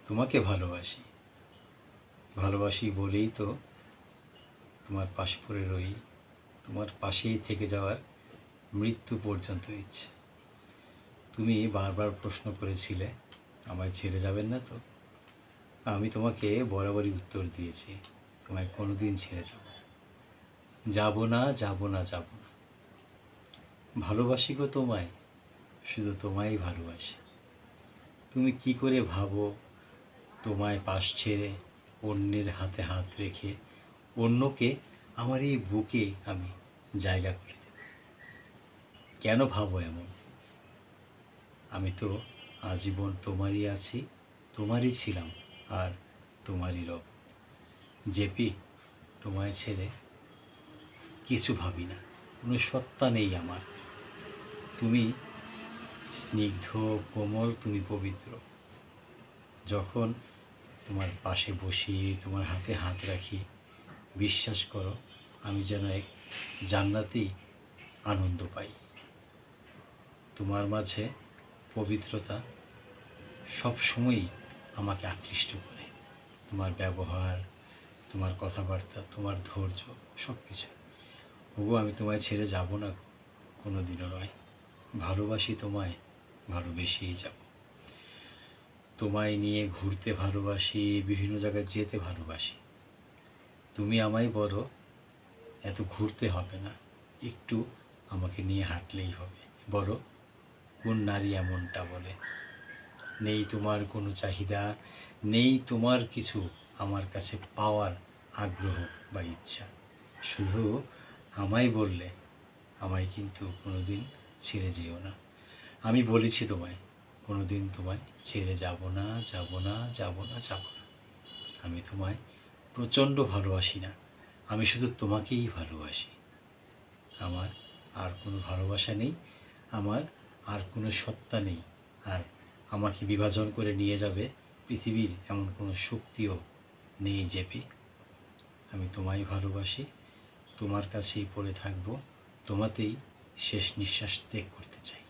তোমাকে ভালোবাসি, ভালোবাসি বলেই তো তোমার পাশে পড়ে রই, তোমার পাশেই থেকে যাওয়ার মৃত্যু পর্যন্ত ইচ্ছে। তুমি বারবার প্রশ্ন করেছিলে আমায় ছেড়ে যাবেন না তো। আমি তোমাকে বরাবরই উত্তর দিয়েছি, তোমায় কোনোদিন ছেড়ে যাব না, যাব না, যাব না। ভালোবাসি গো তোমায়, শুধু তোমায় ভালোবাসি। তুমি কি করে ভাবো তোমায় পাশ ছেড়ে অন্যের হাতে হাত রেখে অন্যকে আমার এই বুকে আমি জায়গা করে দেব? কেন ভাবো এমন? আমি তো আজীবন তোমারই আছি, তোমারই ছিলাম, আর তোমারই রব। জেপি, তোমায় ছেড়ে কিছু ভাবি না, কোনো সত্তা নেই আমার। তুমি স্নিগ্ধ, কোমল, তুমি পবিত্র। যখন তোমার পাশে বসি, তোমার হাতে হাত রাখি, বিশ্বাস করো আমি যেন এক জান্নাতি আনন্দ পাই। তোমার মাঝে পবিত্রতা সব সময়ই আমাকে আকৃষ্ট করে। তোমার ব্যবহার, তোমার কথাবার্তা, তোমার ধৈর্য, সব কিছু। ওগো, আমি তোমায় ছেড়ে যাব না, কোনো দিনও নয়। ভালোবাসি তোমায়, ভালোবেসেই যাব। তোমায় নিয়ে ঘুরতে ভালোবাসি, বিভিন্ন জায়গায় যেতে ভালোবাসি। তুমি আমায় বলো এত ঘুরতে হবে না, একটু আমাকে নিয়ে হাঁটলেই হবে। বলো কোন নারী এমনটা বলে? নেই তোমার কোনো চাহিদা, নেই তোমার কিছু আমার কাছে পাওয়ার আগ্রহ বা ইচ্ছা। শুধু আমায় বললে আমায় কিন্তু কোনো দিন ছেড়ে যেও না। আমি বলেছি তোমায় কোনো দিন তোমায় ছেড়ে যাব না, যাব না, যাব না, যাব না। আমি তোমায় প্রচণ্ড ভালোবাসি না, আমি শুধু তোমাকেই ভালোবাসি। আমার আর কোনো ভালোবাসা নেই, আমার আর কোনো সত্তা নেই, আর আমাকে বিভাজন করে নিয়ে যাবে পৃথিবীর এমন কোনো শক্তিও নেই জেপি। আমি তোমায় ভালোবাসি, তোমার কাছেই পড়ে থাকবো, তোমাতেই শেষ নিঃশ্বাস ত্যাগ করতে চাই।